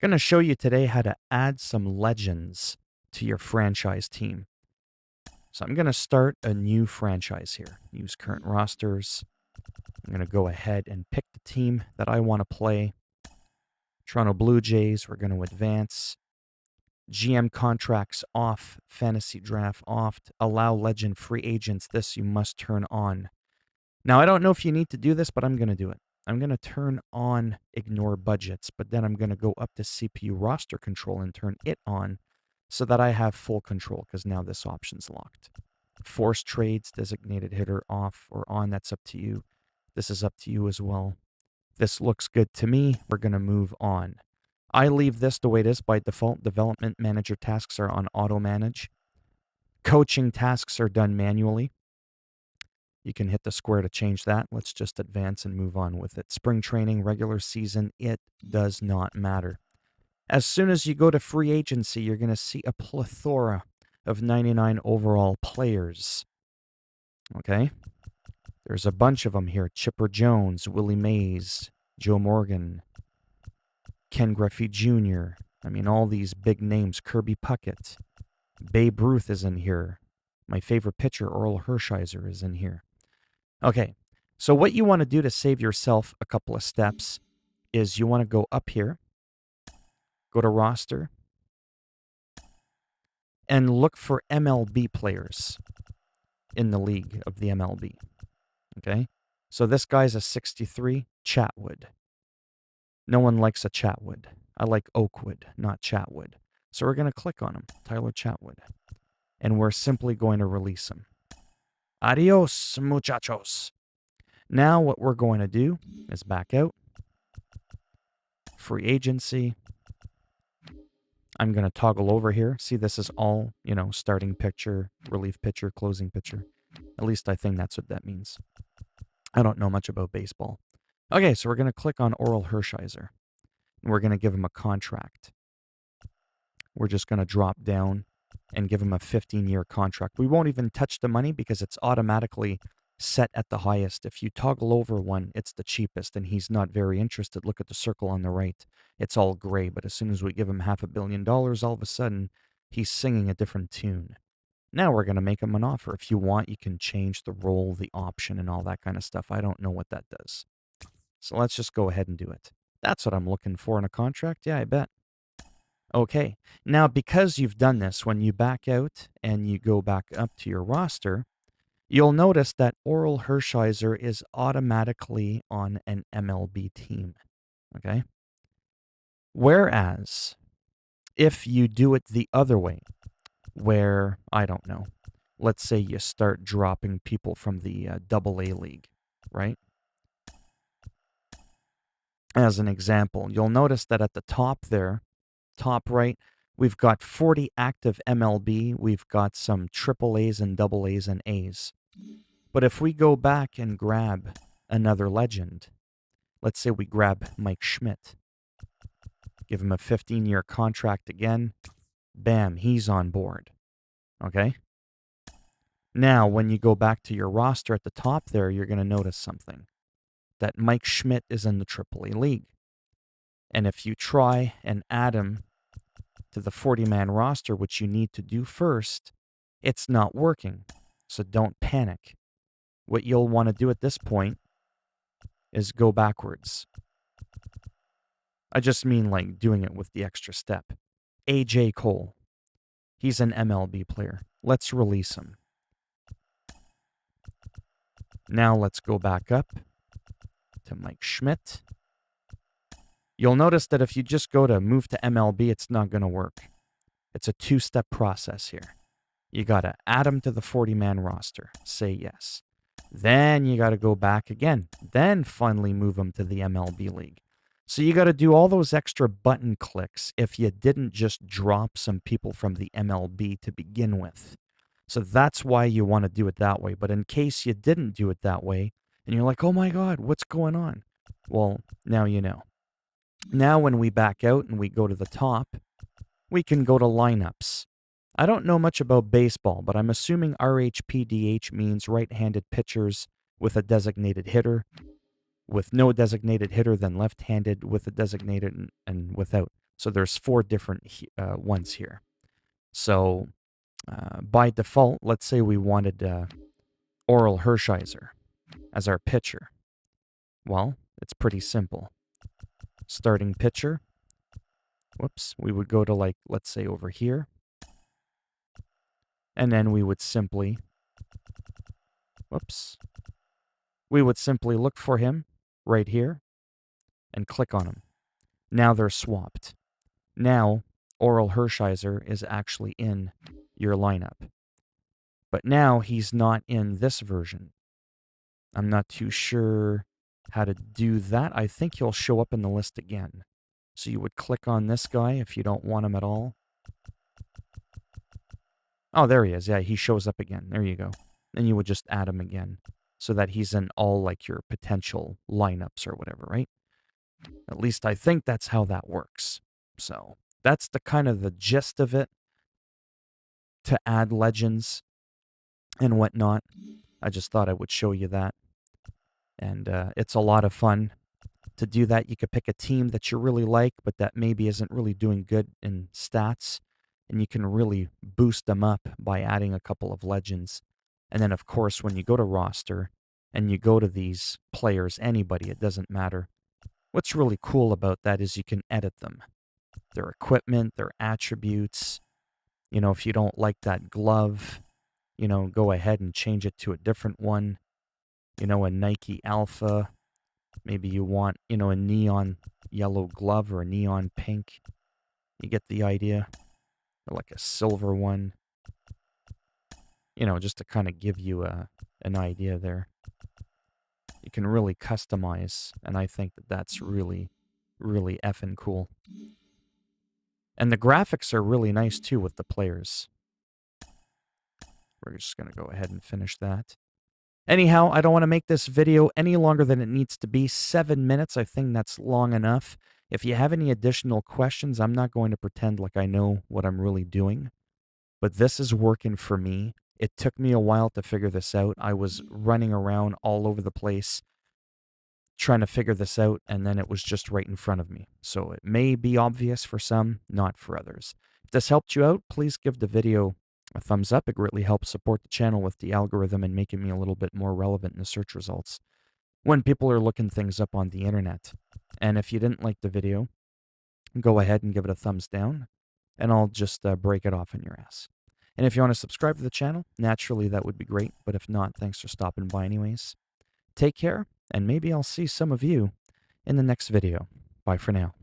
Going to show you today how to add some legends to your franchise team. So I'm going to start a new franchise here. Use current rosters. I'm going to go ahead and pick the team that I want to play. Toronto Blue Jays, we're going to advance. GM contracts off, fantasy draft off, allow legend free agents. This you must turn on. Now, I don't know if you need to do this, but I'm going to do it. I'm going to turn on ignore budgets, but then I'm going to go up to CPU roster control and turn it on so that I have full control because now this option's locked. Force trades, designated hitter off or on, that's up to you. This is up to you as well. This looks good to me. We're going to move on. I leave this the way it is by default. Development manager tasks are on auto manage. Coaching tasks are done manually. You can hit the square to change that. Let's just advance and move on with it. Spring training, regular season, it does not matter. As soon as you go to free agency, you're going to see a plethora of 99 overall players. Okay? There's a bunch of them here. Chipper Jones, Willie Mays, Joe Morgan, Ken Griffey Jr. I mean, all these big names. Kirby Puckett. Babe Ruth is in here. My favorite pitcher, Orel Hershiser, is in here. Okay, so what you want to do to save yourself a couple of steps is you want to go up here, go to roster, and look for MLB players in the league of the MLB. Okay, so this guy's a 63, Chatwood. No one likes a Chatwood. I like Oakwood, not Chatwood. So we're going to click on him, Tyler Chatwood, and we're simply going to release him. Adios, muchachos. Now what we're going to do is back out. Free agency. I'm going to toggle over here. See, this is all, starting pitcher, relief pitcher, closing pitcher. At least I think that's what that means. I don't know much about baseball. Okay, so we're going to click on Orel Hershiser. And we're going to give him a contract. We're just going to drop down and give him a 15-year contract. We won't even touch the money because it's automatically set at the highest. If you toggle over one, it's the cheapest, and he's not very interested. Look at the circle on the right. It's all gray, but as soon as we give him $500 million, all of a sudden, he's singing a different tune. Now we're going to make him an offer. If you want, you can change the role, the option, and all that kind of stuff. I don't know what that does. So let's just go ahead and do it. That's what I'm looking for in a contract? Yeah, I bet. Okay, now because you've done this, when you back out and you go back up to your roster, you'll notice that Orel Hershiser is automatically on an MLB team, okay? Whereas, if you do it the other way, where, I don't know, let's say you start dropping people from the AA league, right? As an example, you'll notice that at the top there, top right, we've got 40 active MLB. We've got some AAAs and AAs and A's. But if we go back and grab another legend, let's say we grab Mike Schmidt, give him a 15-year contract again, bam, he's on board. Okay? Now, when you go back to your roster at the top there, you're going to notice something. That Mike Schmidt is in the AAA league. And if you try and add him to the 40-man roster, which you need to do first, it's not working. So don't panic. What you'll want to do at this point is go backwards. I just mean like doing it with the extra step. AJ Cole. He's an MLB player. Let's release him. Now let's go back up to Mike Schmidt. You'll notice that if you just go to move to MLB, it's not going to work. It's a two-step process here. You got to add him to the 40-man roster. Say yes. Then you got to go back again. Then finally move him to the MLB league. So you got to do all those extra button clicks if you didn't just drop some people from the MLB to begin with. So that's why you want to do it that way. But in case you didn't do it that way, and you're like, oh my God, what's going on? Well, now you know. Now when we back out and we go to the top, we can go to lineups. I don't know much about baseball, but I'm assuming RHPDH means right-handed pitchers with a designated hitter, with no designated hitter, then left-handed with a designated and without. So there's 4 different ones here. So by default, let's say we wanted Oral Hershiser as our pitcher. Well, it's pretty simple. Starting pitcher. Whoops. We would go to, like, let's say over here. And then we would simply, whoops. We would simply look for him right here and click on him. Now they're swapped. Now Oral Hershiser is actually in your lineup. But now he's not in this version. I'm not too sure how to do that. I think he'll show up in the list again. So you would click on this guy if you don't want him at all. Oh, there he is. Yeah, he shows up again. There you go. Then you would just add him again so that he's in all, like, your potential lineups or whatever, right? At least I think that's how that works. So that's the kind of the gist of it, to add legends and whatnot. I just thought I would show you that. And it's a lot of fun to do that. You could pick a team that you really like, but that maybe isn't really doing good in stats. And you can really boost them up by adding a couple of legends. And then, of course, when you go to roster and you go to these players, anybody, it doesn't matter. What's really cool about that is you can edit them. Their equipment, their attributes. You know, if you don't like that glove, you know, go ahead and change it to a different one. You know, a Nike Alpha. Maybe you want, you know, a neon yellow glove or a neon pink. You get the idea. Or like a silver one. You know, just to kind of give you an idea there. You can really customize, and I think that that's really, really effing cool. And the graphics are really nice too with the players. We're just going to go ahead and finish that. Anyhow, I don't want to make this video any longer than it needs to be. 7 minutes, I think that's long enough. If you have any additional questions, I'm not going to pretend like I know what I'm really doing. But this is working for me. It took me a while to figure this out. I was running around all over the place trying to figure this out, and then it was just right in front of me. So it may be obvious for some, not for others. If this helped you out, please give the video a thumbs up. It greatly helps support the channel with the algorithm and making me a little bit more relevant in the search results when people are looking things up on the internet. And if you didn't like the video, go ahead and give it a thumbs down, and I'll just break it off in your ass. And if you want to subscribe to the channel, naturally that would be great. But if not, thanks for stopping by anyways. Take care, and maybe I'll see some of you in the next video. Bye for now.